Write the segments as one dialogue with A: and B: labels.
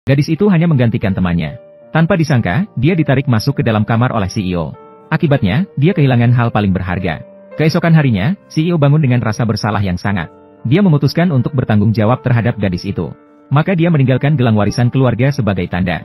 A: Gadis itu hanya menggantikan temannya. Tanpa disangka, dia ditarik masuk ke dalam kamar oleh CEO. Akibatnya, dia kehilangan hal paling berharga. Keesokan harinya, CEO bangun dengan rasa bersalah yang sangat. Dia memutuskan untuk bertanggung jawab terhadap gadis itu. Maka dia meninggalkan gelang warisan keluarga sebagai tanda.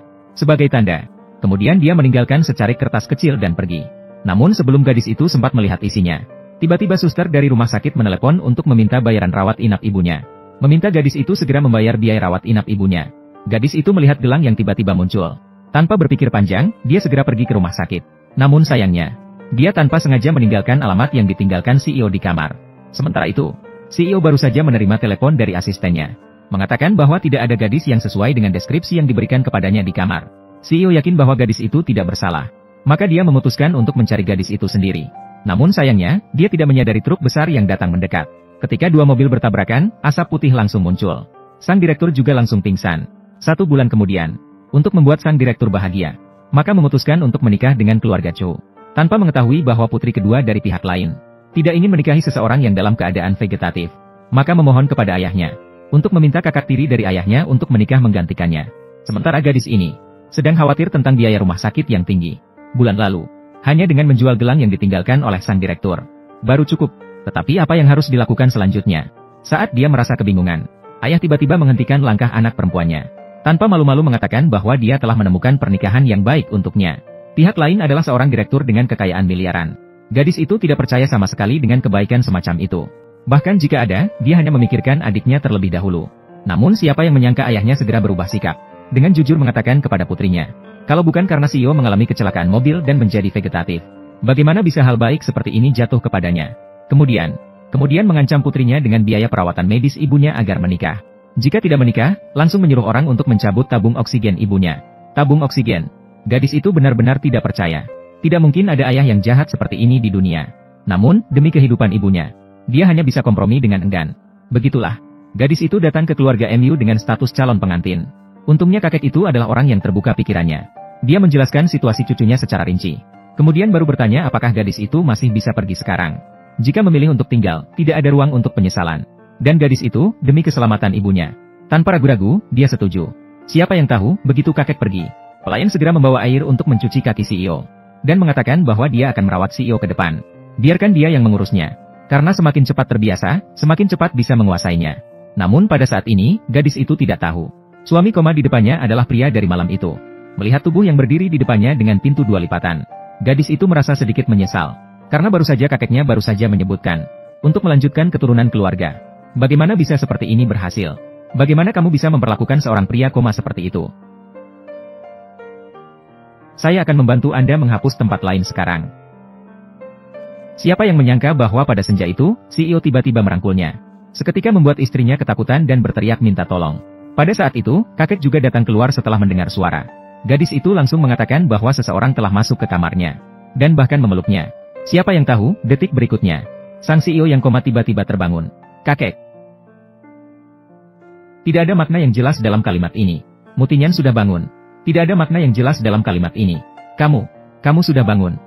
A: Kemudian dia meninggalkan secarik kertas kecil dan pergi. Namun sebelum gadis itu sempat melihat isinya, tiba-tiba suster dari rumah sakit menelepon untuk meminta bayaran rawat inap ibunya. Meminta gadis itu segera membayar biaya rawat inap ibunya. Gadis itu melihat gelang yang tiba-tiba muncul. Tanpa berpikir panjang, dia segera pergi ke rumah sakit. Namun sayangnya, dia tanpa sengaja meninggalkan alamat yang ditinggalkan CEO di kamar. Sementara itu, CEO baru saja menerima telepon dari asistennya, mengatakan bahwa tidak ada gadis yang sesuai dengan deskripsi yang diberikan kepadanya di kamar. CEO yakin bahwa gadis itu tidak bersalah. Maka dia memutuskan untuk mencari gadis itu sendiri. Namun sayangnya, dia tidak menyadari truk besar yang datang mendekat. Ketika dua mobil bertabrakan, asap putih langsung muncul. Sang direktur juga langsung pingsan. 1 bulan kemudian, untuk membuat sang direktur bahagia, maka memutuskan untuk menikah dengan keluarga Cho. Tanpa mengetahui bahwa putri kedua dari pihak lain tidak ingin menikahi seseorang yang dalam keadaan vegetatif, maka memohon kepada ayahnya untuk meminta kakak tiri dari ayahnya untuk menikah menggantikannya. Sementara gadis ini sedang khawatir tentang biaya rumah sakit yang tinggi. Bulan lalu, hanya dengan menjual gelang yang ditinggalkan oleh sang direktur baru cukup. Tetapi apa yang harus dilakukan selanjutnya? Saat dia merasa kebingungan, ayah tiba-tiba menghentikan langkah anak perempuannya. Tanpa malu-malu mengatakan bahwa dia telah menemukan pernikahan yang baik untuknya. Pihak lain adalah seorang direktur dengan kekayaan miliaran. Gadis itu tidak percaya sama sekali dengan kebaikan semacam itu. Bahkan jika ada, dia hanya memikirkan adiknya terlebih dahulu. Namun siapa yang menyangka ayahnya segera berubah sikap. Dengan jujur mengatakan kepada putrinya, kalau bukan karena CEO mengalami kecelakaan mobil dan menjadi vegetatif, bagaimana bisa hal baik seperti ini jatuh kepadanya? Kemudian mengancam putrinya dengan biaya perawatan medis ibunya agar menikah. Jika tidak menikah, langsung menyuruh orang untuk mencabut tabung oksigen ibunya. Tabung oksigen. Gadis itu benar-benar tidak percaya. Tidak mungkin ada ayah yang jahat seperti ini di dunia. Namun, demi kehidupan ibunya, dia hanya bisa kompromi dengan enggan. Begitulah, gadis itu datang ke keluarga MU dengan status calon pengantin. Untungnya kakek itu adalah orang yang terbuka pikirannya. Dia menjelaskan situasi cucunya secara rinci. Kemudian baru bertanya apakah gadis itu masih bisa pergi sekarang. Jika memilih untuk tinggal, tidak ada ruang untuk penyesalan. Dan gadis itu, demi keselamatan ibunya. Tanpa ragu-ragu, dia setuju. Siapa yang tahu, begitu kakek pergi, pelayan segera membawa air untuk mencuci kaki CEO. Dan mengatakan bahwa dia akan merawat CEO ke depan. Biarkan dia yang mengurusnya. Karena semakin cepat terbiasa, semakin cepat bisa menguasainya. Namun pada saat ini, gadis itu tidak tahu. Suami koma di depannya adalah pria dari malam itu. Melihat tubuh yang berdiri di depannya dengan pintu 2 lipatan. Gadis itu merasa sedikit menyesal. Karena baru saja kakeknya baru saja menyebutkan untuk melanjutkan keturunan keluarga. Bagaimana bisa seperti ini berhasil? Bagaimana kamu bisa memperlakukan seorang pria koma seperti itu? Saya akan membantu Anda menghapus tempat lain sekarang. Siapa yang menyangka bahwa pada senja itu, CEO tiba-tiba merangkulnya. Seketika membuat istrinya ketakutan dan berteriak minta tolong. Pada saat itu, kakek juga datang keluar setelah mendengar suara. Gadis itu langsung mengatakan bahwa seseorang telah masuk ke kamarnya. Dan bahkan memeluknya. Siapa yang tahu, detik berikutnya, sang CEO yang koma tiba-tiba terbangun. Kakek. Tidak ada makna yang jelas dalam kalimat ini. Mutinyan sudah bangun. Tidak ada makna yang jelas dalam kalimat ini. Kamu sudah bangun.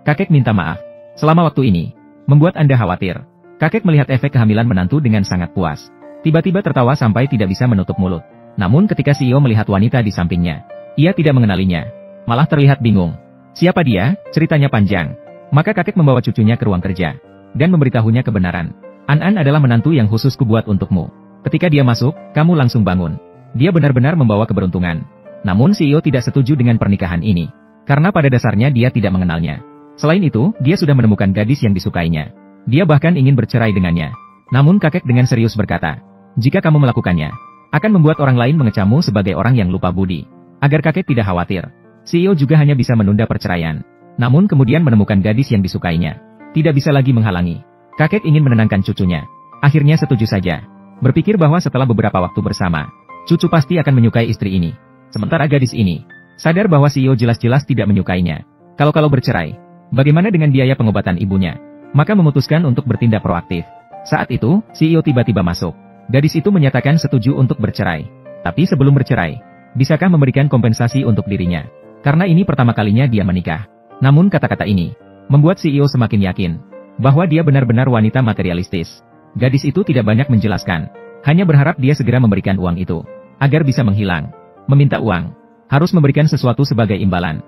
A: Kakek minta maaf. Selama waktu ini, membuat Anda khawatir. Kakek melihat efek kehamilan menantu dengan sangat puas. Tiba-tiba tertawa sampai tidak bisa menutup mulut. Namun ketika CEO melihat wanita di sampingnya, ia tidak mengenalinya. Malah terlihat bingung. Siapa dia? Ceritanya panjang. Maka kakek membawa cucunya ke ruang kerja. Dan memberitahunya kebenaran. An-An adalah menantu yang khusus kubuat untukmu. Ketika dia masuk, kamu langsung bangun. Dia benar-benar membawa keberuntungan. Namun CEO tidak setuju dengan pernikahan ini. Karena pada dasarnya dia tidak mengenalnya. Selain itu, dia sudah menemukan gadis yang disukainya. Dia bahkan ingin bercerai dengannya. Namun kakek dengan serius berkata, jika kamu melakukannya, akan membuat orang lain mengecammu sebagai orang yang lupa budi. Agar kakek tidak khawatir, CEO juga hanya bisa menunda perceraian. Namun kemudian menemukan gadis yang disukainya. Tidak bisa lagi menghalangi. Kakek ingin menenangkan cucunya. Akhirnya setuju saja. Berpikir bahwa setelah beberapa waktu bersama, cucu pasti akan menyukai istri ini. Sementara gadis ini, sadar bahwa CEO jelas-jelas tidak menyukainya. Kalau bercerai, bagaimana dengan biaya pengobatan ibunya? Maka memutuskan untuk bertindak proaktif. Saat itu, CEO tiba-tiba masuk. Gadis itu menyatakan setuju untuk bercerai. Tapi sebelum bercerai, bisakah memberikan kompensasi untuk dirinya? Karena ini pertama kalinya dia menikah. Namun kata-kata ini membuat CEO semakin yakin bahwa dia benar-benar wanita materialistis. Gadis itu tidak banyak menjelaskan. Hanya berharap dia segera memberikan uang itu. Agar bisa menghilang. Meminta uang. Harus memberikan sesuatu sebagai imbalan.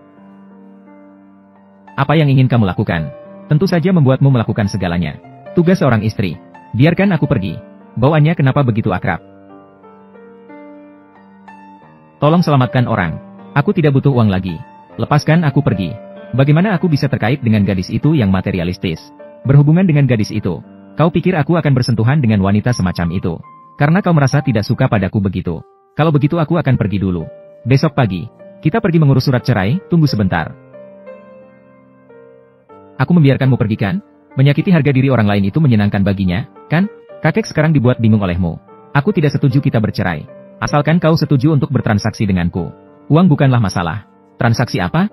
A: Apa yang ingin kamu lakukan? Tentu saja membuatmu melakukan segalanya. Tugas seorang istri. Biarkan aku pergi. Bawaannya kenapa begitu akrab? Tolong selamatkan orang. Aku tidak butuh uang lagi. Lepaskan aku pergi. Bagaimana aku bisa terkait dengan gadis itu yang materialistis? Berhubungan dengan gadis itu. Kau pikir aku akan bersentuhan dengan wanita semacam itu? Karena kau merasa tidak suka padaku begitu. Kalau begitu aku akan pergi dulu. Besok pagi, kita pergi mengurus surat cerai, tunggu sebentar. Aku membiarkanmu pergi kan? Menyakiti harga diri orang lain itu menyenangkan baginya, kan? Kakek sekarang dibuat bingung olehmu. Aku tidak setuju kita bercerai. Asalkan kau setuju untuk bertransaksi denganku. Uang bukanlah masalah. Transaksi apa?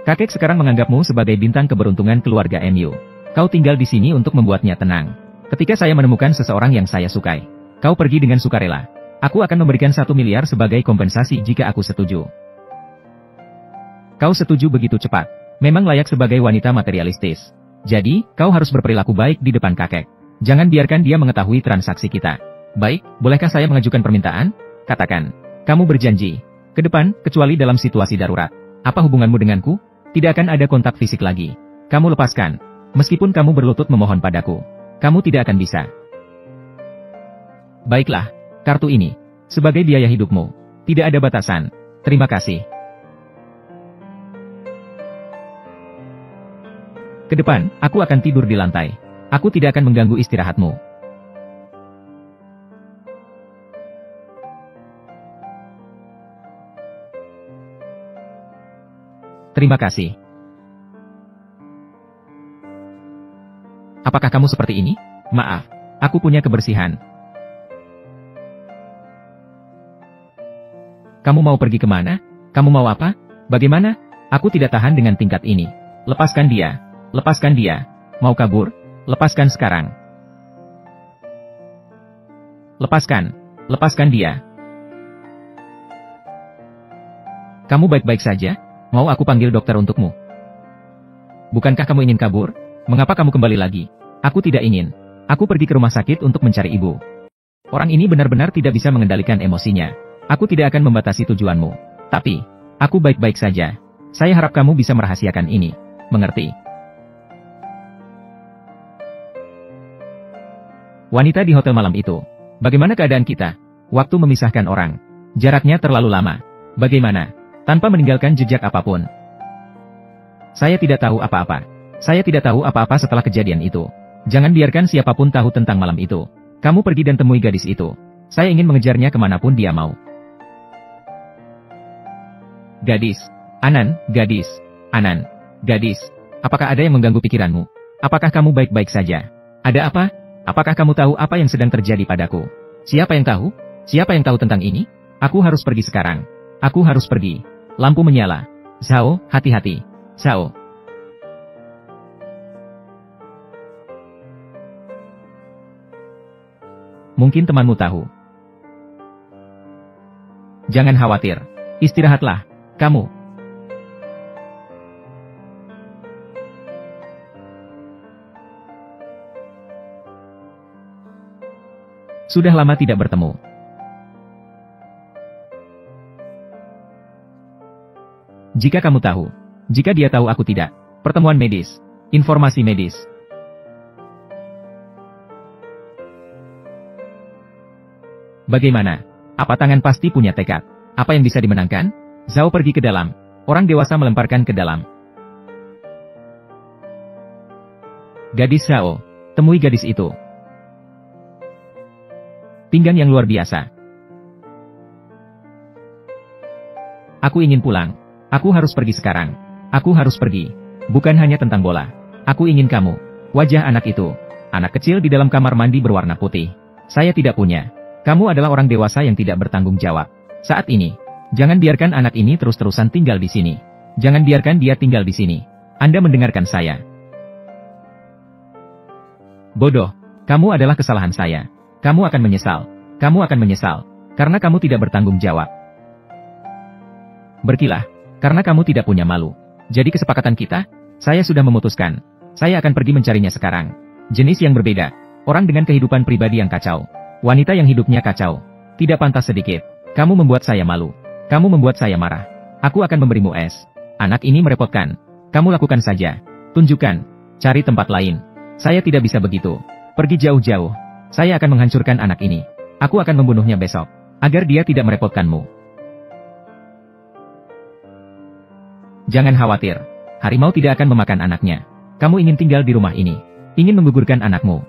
A: Kakek sekarang menganggapmu sebagai bintang keberuntungan keluarga MU. Kau tinggal di sini untuk membuatnya tenang. Ketika saya menemukan seseorang yang saya sukai, kau pergi dengan sukarela. Aku akan memberikan 1 miliar sebagai kompensasi jika aku setuju. Kau setuju begitu cepat. Memang layak sebagai wanita materialistis. Jadi, kau harus berperilaku baik di depan kakek. Jangan biarkan dia mengetahui transaksi kita. Baik, bolehkah saya mengajukan permintaan? Katakan. Kamu berjanji. Ke depan, kecuali dalam situasi darurat. Apa hubunganmu denganku? Tidak akan ada kontak fisik lagi. Kamu lepaskan. Meskipun kamu berlutut memohon padaku. Kamu tidak akan bisa. Baiklah, kartu ini. Sebagai biaya hidupmu. Tidak ada batasan. Terima kasih. Ke depan, aku akan tidur di lantai. Aku tidak akan mengganggu istirahatmu. Terima kasih. Apakah kamu seperti ini? Maaf, aku punya kebersihan. Kamu mau pergi kemana? Kamu mau apa? Bagaimana? Aku tidak tahan dengan tingkat ini. Lepaskan dia. Lepaskan dia. Mau kabur? Lepaskan sekarang. Lepaskan. Lepaskan dia. Kamu baik-baik saja? Mau aku panggil dokter untukmu? Bukankah kamu ingin kabur? Mengapa kamu kembali lagi? Aku tidak ingin. Aku pergi ke rumah sakit untuk mencari ibu. Orang ini benar-benar tidak bisa mengendalikan emosinya. Aku tidak akan membatasi tujuanmu. Tapi, aku baik-baik saja. Saya harap kamu bisa merahasiakan ini. Mengerti? Wanita di hotel malam itu. Bagaimana keadaan kita? Waktu memisahkan orang. Jaraknya terlalu lama. Bagaimana? Tanpa meninggalkan jejak apapun. Saya tidak tahu apa-apa. Saya tidak tahu apa-apa setelah kejadian itu. Jangan biarkan siapapun tahu tentang malam itu. Kamu pergi dan temui gadis itu. Saya ingin mengejarnya kemanapun dia mau. Gadis. Anan, gadis. Anan, gadis. Apakah ada yang mengganggu pikiranmu? Apakah kamu baik-baik saja? Ada apa? Apakah kamu tahu apa yang sedang terjadi padaku? Siapa yang tahu? Siapa yang tahu tentang ini? Aku harus pergi sekarang. Aku harus pergi. Lampu menyala. Zhao, hati-hati. Zhao. Mungkin temanmu tahu. Jangan khawatir. Istirahatlah. Kamu. Sudah lama tidak bertemu. Jika kamu tahu. Jika dia tahu aku tidak. Pertemuan medis. Informasi medis. Bagaimana? Apa tangan pasti punya tekad? Apa yang bisa dimenangkan? Zhao pergi ke dalam. Orang dewasa melemparkan ke dalam. Gadis Zhao. Temui gadis itu. Pinggan yang luar biasa. Aku ingin pulang. Aku harus pergi sekarang. Aku harus pergi. Bukan hanya tentang bola. Aku ingin kamu. Wajah anak itu. Anak kecil di dalam kamar mandi berwarna putih. Saya tidak punya. Kamu adalah orang dewasa yang tidak bertanggung jawab. Saat ini, jangan biarkan anak ini terus-terusan tinggal di sini. Jangan biarkan dia tinggal di sini. Anda mendengarkan saya. Bodoh. Kamu adalah kesalahan saya. Kamu akan menyesal. Kamu akan menyesal. Karena kamu tidak bertanggung jawab. Berkilah. Karena kamu tidak punya malu. Jadi kesepakatan kita, saya sudah memutuskan. Saya akan pergi mencarinya sekarang. Jenis yang berbeda. Orang dengan kehidupan pribadi yang kacau. Wanita yang hidupnya kacau. Tidak pantas sedikit. Kamu membuat saya malu. Kamu membuat saya marah. Aku akan memberimu es. Anak ini merepotkan. Kamu lakukan saja. Tunjukkan. Cari tempat lain. Saya tidak bisa begitu. Pergi jauh-jauh. Saya akan menghancurkan anak ini. Aku akan membunuhnya besok. Agar dia tidak merepotkanmu. Jangan khawatir. Harimau tidak akan memakan anaknya. Kamu ingin tinggal di rumah ini. Ingin menggugurkan anakmu.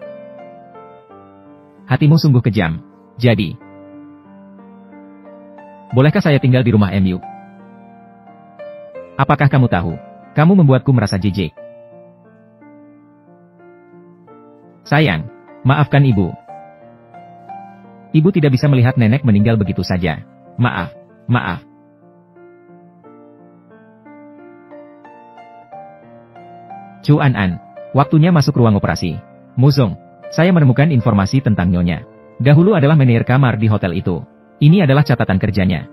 A: Hatimu sungguh kejam. Jadi, bolehkah saya tinggal di rumah MU? Apakah kamu tahu? Kamu membuatku merasa jijik. Sayang, maafkan ibu. Ibu tidak bisa melihat nenek meninggal begitu saja. Maaf, maaf. Chu An, waktunya masuk ruang operasi. Musung, saya menemukan informasi tentang Nyonya. Dahulu adalah manajer kamar di hotel itu. Ini adalah catatan kerjanya.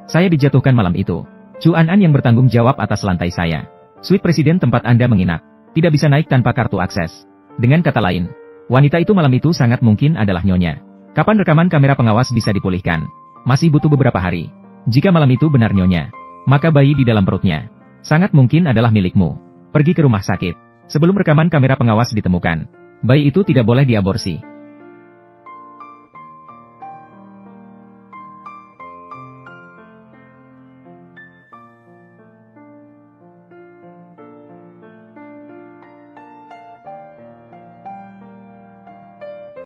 A: Saya dijatuhkan malam itu. Chu An yang bertanggung jawab atas lantai saya. Suite presiden tempat Anda menginap. Tidak bisa naik tanpa kartu akses. Dengan kata lain, wanita itu malam itu sangat mungkin adalah Nyonya. Kapan rekaman kamera pengawas bisa dipulihkan? Masih butuh beberapa hari. Jika malam itu benar Nyonya, maka bayi di dalam perutnya sangat mungkin adalah milikmu. Pergi ke rumah sakit. Sebelum rekaman kamera pengawas ditemukan, bayi itu tidak boleh diaborsi.